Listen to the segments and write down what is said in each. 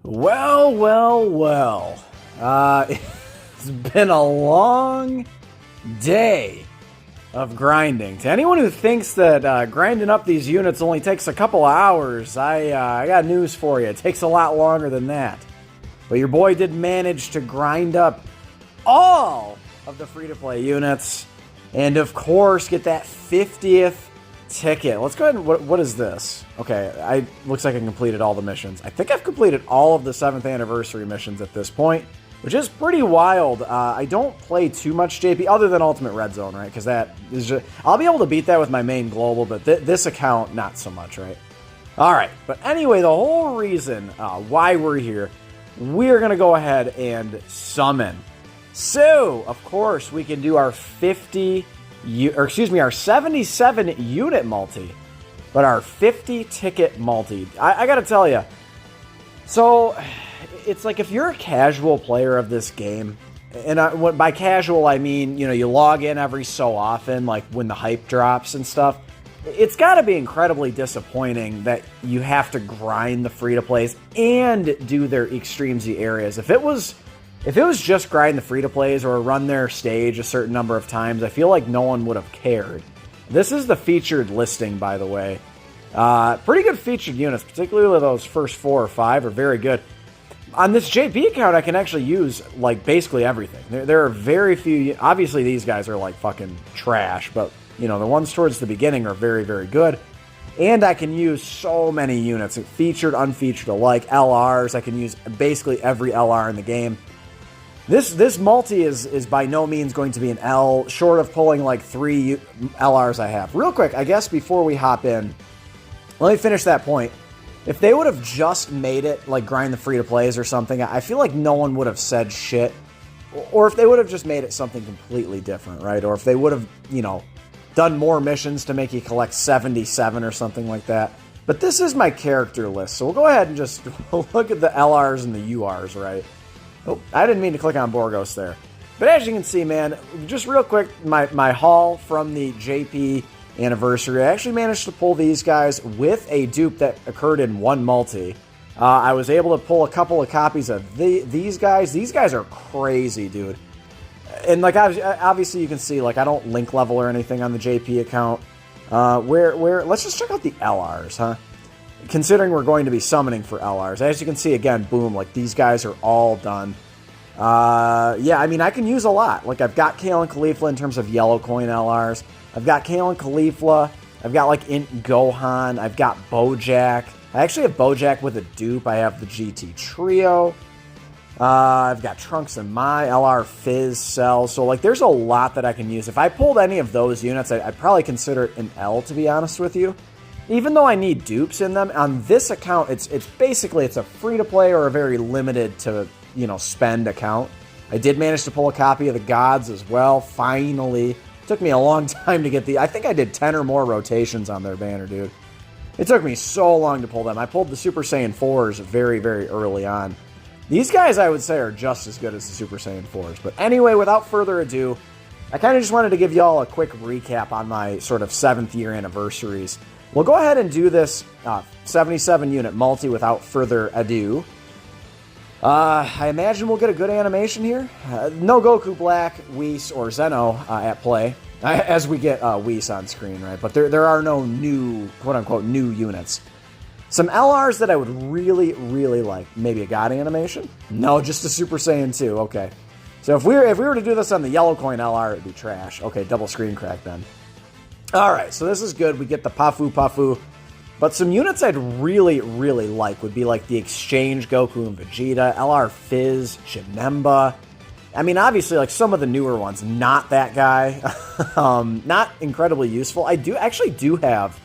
Well, well, well. It's been a long day of grinding. To anyone who thinks that grinding up these units only takes a couple of hours, I got news for you. It takes a lot longer than that. But your boy did manage to grind up all of the free-to-play units, and of course get that 50th ticket. Let's go ahead and, what is this? Okay, looks like I completed all the missions. I think I've completed all of the 7th anniversary missions at this point, which is pretty wild. I don't play too much JP, other than Ultimate Red Zone, right? Because that is just, I'll be able to beat that with my main global, but this account, not so much, right? Alright, but anyway, the whole reason why we're here, we're going to go ahead and summon. So, of course, we can do our our 77 unit multi, but our 50 ticket multi. I gotta tell you, so it's like if you're a casual player of this game, and by casual I mean, you know, you log in every so often, like when the hype drops and stuff, it's got to be incredibly disappointing that you have to grind the free-to-plays and do their Extreme Z areas. If it was just grind the free-to-plays or run their stage a certain number of times, I feel like no one would have cared. This is the featured listing, by the way. Pretty good featured units, particularly those first 4 or 5 are very good. On this JP account, I can actually use, like, basically everything. There are very few... Obviously, these guys are, like, fucking trash, but, you know, the ones towards the beginning are very, very good. And I can use so many units, featured, unfeatured alike, LRs. I can use basically every LR in the game. This multi is by no means going to be an L, short of pulling like 3 LRs I have. Real quick, I guess before we hop in, let me finish that point. If they would have just made it like grind the free-to-plays or something, I feel like no one would have said shit. Or if they would have just made it something completely different, right? Or if they would have, you know, done more missions to make you collect 77 or something like that. But this is my character list, so we'll go ahead and just look at the LRs and the URs, right? Oh, I didn't mean to click on Borgos there. But as you can see, man, just real quick, my haul from the JP anniversary, I actually managed to pull these guys with a dupe that occurred in one multi. I was able to pull a couple of copies of these guys. These guys are crazy, dude. And like obviously you can see, like, I don't link level or anything on the JP account. Let's just check out the LRs, huh? Considering we're going to be summoning for LRs. As you can see, again, boom, like, these guys are all done. Yeah, I mean, I can use a lot. Like, I've got Kale and Caulifla in terms of yellow coin LRs. I've got Kale and Caulifla. I've got, like, Int Gohan. I've got Bojack. I actually have Bojack with a dupe. I have the GT Trio. I've got Trunks and Mai, LR Fizz, Cell. So, like, there's a lot that I can use. If I pulled any of those units, I'd probably consider it an L, to be honest with you. Even though I need dupes in them, on this account, it's basically a free-to-play or a very limited to, you know, spend account. I did manage to pull a copy of the Gods as well, finally. It took me a long time to get I think I did 10 or more rotations on their banner, dude. It took me so long to pull them. I pulled the Super Saiyan 4s very, very early on. These guys, I would say, are just as good as the Super Saiyan 4s. But anyway, without further ado, I kind of just wanted to give y'all a quick recap on my sort of 7th year anniversaries. We'll go ahead and do this 77 unit multi without further ado. I imagine we'll get a good animation here. No Goku Black, Whis, or Zeno at play, as we get Whis on screen, right? But there are no new, quote-unquote, new units. Some LRs that I would really, really like. Maybe a God animation? No, just a Super Saiyan 2, okay. So if we were to do this on the yellow coin LR, it'd be trash. Okay, double screen crack then. Alright, so this is good. We get the Pafu. But some units I'd really, really like would be like the Exchange Goku and Vegeta, LR Fizz, Janemba. I mean, obviously, like, some of the newer ones, not that guy. Not incredibly useful. I actually do have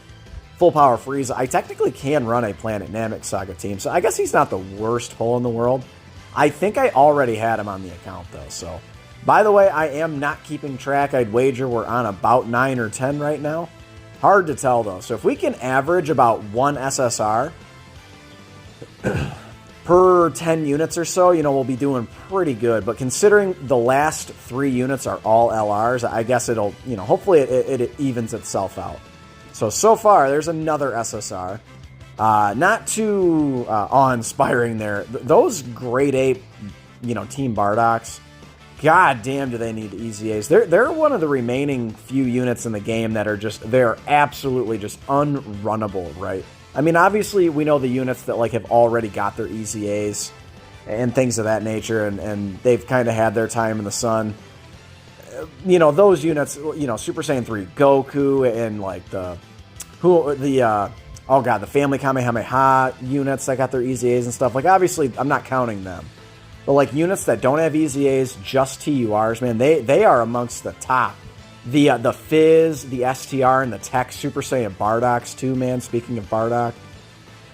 full power Frieza. I technically can run a Planet Namek Saga team, so I guess he's not the worst pull in the world. I think I already had him on the account, though, so... By the way, I am not keeping track. I'd wager we're on about 9 or 10 right now. Hard to tell, though. So if we can average about 1 SSR per 10 units or so, you know, we'll be doing pretty good. But considering the last 3 units are all LRs, I guess it'll, you know, hopefully it evens itself out. So far, there's another SSR. Not too awe-inspiring there. Those grade 8, Team Bardocks, god damn do they need EZAs. They're one of the remaining few units in the game that are they're absolutely just unrunnable, right? I mean, obviously, we know the units that, like, have already got their EZAs and things of that nature, and they've kind of had their time in the sun. Those units, Super Saiyan 3 Goku and, like, the Family Kamehameha units that got their EZAs and stuff. Like, obviously, I'm not counting them. But, like, units that don't have EZAs, just TURs, man, they are amongst the top. The Fizz, the STR, and the Tech Super Saiyan Bardocks, too, man, speaking of Bardock.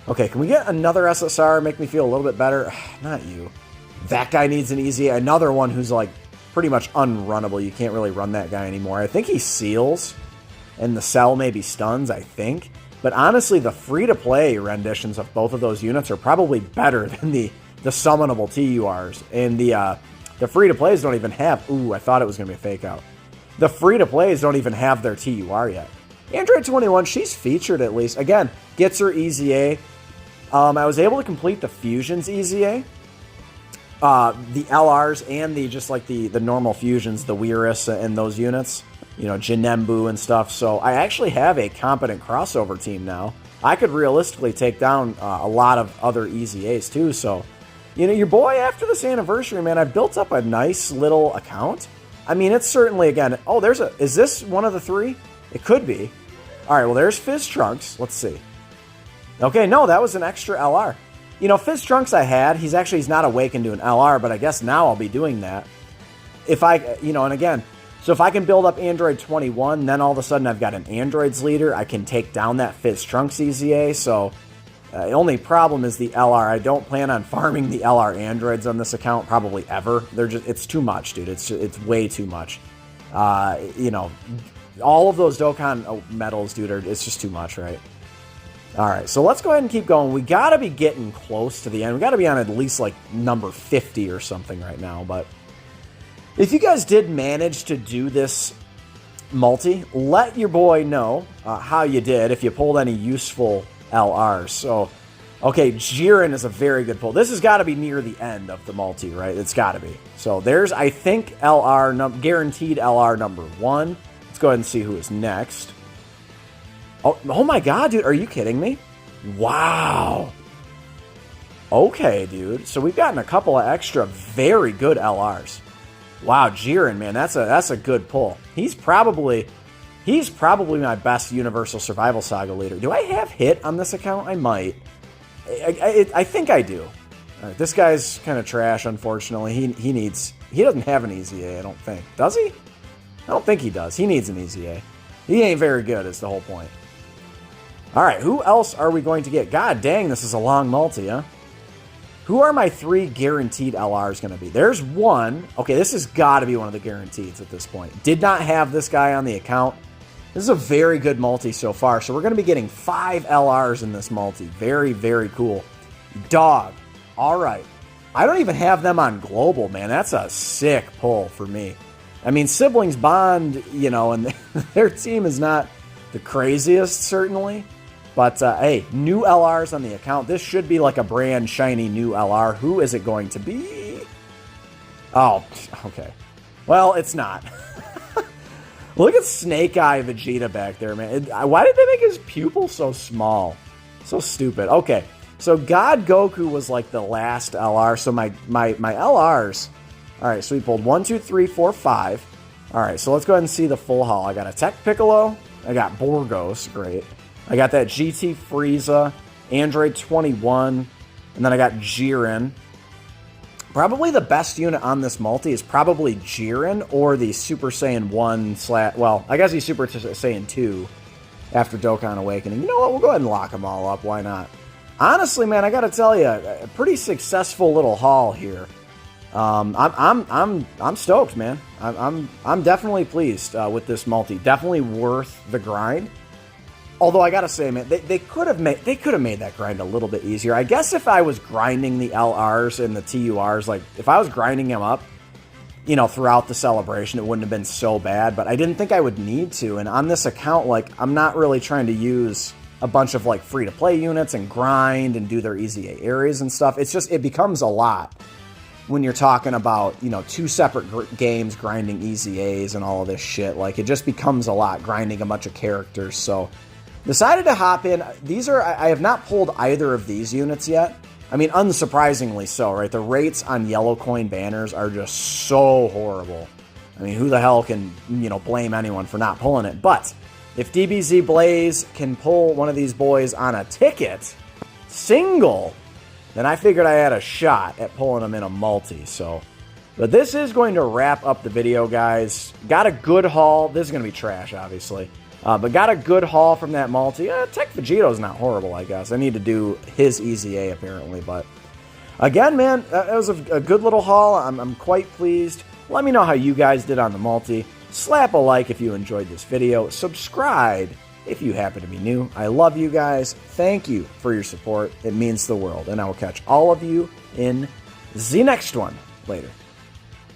Okay, can we get another SSR, make me feel a little bit better? Not you. That guy needs an EZA. Another one who's, like, pretty much unrunnable. You can't really run that guy anymore. I think he seals, and the Cell maybe stuns, I think. But honestly, the free-to-play renditions of both of those units are probably better than the summonable TURs. And the free-to-plays don't even have... Ooh, I thought it was going to be a fake-out. The free-to-plays don't even have their TUR yet. Android 21, she's featured at least. Again, gets her EZA. I was able to complete the Fusions EZA. The LRs and the normal Fusions, the Weirus and those units. Janembu and stuff. So I actually have a competent crossover team now. I could realistically take down a lot of other EZAs too. So, your boy, after this anniversary, man, I've built up a nice little account. I mean, it's certainly, again, is this one of the 3? It could be. All right, well, there's Fizz Trunks. Let's see. Okay, no, that was an extra LR. Fizz Trunks I had, he's not awakened to an LR, but I guess now I'll be doing that. If I can build up Android 21, then all of a sudden I've got an Androids leader, I can take down that Fizz Trunks EZA, so the only problem is the LR. I don't plan on farming the LR androids on this account probably ever. It's too much, dude. It's way too much. All of those Dokkan medals, dude, it's just too much, right? All right, so let's go ahead and keep going. We got to be getting close to the end. We got to be on at least like number 50 or something right now. But if you guys did manage to do this multi, let your boy know how you did, if you pulled any useful LRs. So, okay, Jiren is a very good pull. This has got to be near the end of the multi, right? It's got to be. So there's, I think, guaranteed LR number 1. Let's go ahead and see who is next. Oh my god, dude, are you kidding me? Wow. Okay, dude. So we've gotten a couple of extra very good LRs. Wow, Jiren, man, that's a good pull. He's probably my best Universal Survival Saga leader. Do I have hit on this account? I might. I think I do. All right, this guy's kind of trash, unfortunately. He doesn't have an EZA, I don't think. Does he? I don't think he does. He needs an EZA. He ain't very good, is the whole point. All right, who else are we going to get? God dang, this is a long multi, huh? Who are my 3 guaranteed LRs going to be? There's one. Okay, this has got to be one of the guaranteeds at this point. Did not have this guy on the account. This is a very good multi so far. So we're going to be getting 5 LRs in this multi. Very, very cool. Dog. All right. I don't even have them on global, man. That's a sick pull for me. I mean, Siblings Bond, and their team is not the craziest, certainly. But, hey, new LRs on the account. This should be like a brand shiny new LR. Who is it going to be? Oh, okay. Well, it's not. Look at Snake Eye Vegeta back there, man. Why did they make his pupil so small? So stupid. Okay, so God Goku was like the last LR. So my LRs. All right, so we pulled 1, 2, 3, 4, 5. All right, so let's go ahead and see the full haul. I got a Tech Piccolo. I got Borgos. Great. I got that GT Frieza, Android 21, and then I got Jiren. Probably the best unit on this multi is probably Jiren or the Super Saiyan 1 / well, I guess he's Super Saiyan 2 after Dokkan Awakening. You know what? We'll go ahead and lock them all up. Why not? Honestly, man, I got to tell you, a pretty successful little haul here. I'm stoked, man. I'm definitely pleased with this multi. Definitely worth the grind. Although I gotta say, man, they could have made that grind a little bit easier. I guess if I was grinding the LRs and the TURs, like if I was grinding them up, throughout the celebration, it wouldn't have been so bad. But I didn't think I would need to. And on this account, like I'm not really trying to use a bunch of like free-to-play units and grind and do their EZA areas and stuff. It's just, it becomes a lot when you're talking about, you know, 2 separate games grinding EZAs and all of this shit. Like, it just becomes a lot grinding a bunch of characters. So decided to hop in. These are, I have not pulled either of these units yet. I mean, unsurprisingly so, right? The rates on yellow coin banners are just so horrible. I mean, who the hell can, you know, blame anyone for not pulling it? But if DBZ Blaze can pull one of these boys on a ticket, single, then I figured I had a shot at pulling them in a multi. So, but this is going to wrap up the video, guys. Got a good haul. This is going to be trash, obviously. But got a good haul from that multi. Tech Vegito's not horrible, I guess. I need to do his EZA, apparently. But again, man, that was a good little haul. I'm quite pleased. Let me know how you guys did on the multi. Slap a like if you enjoyed this video. Subscribe if you happen to be new. I love you guys. Thank you for your support. It means the world. And I will catch all of you in the next one. Later.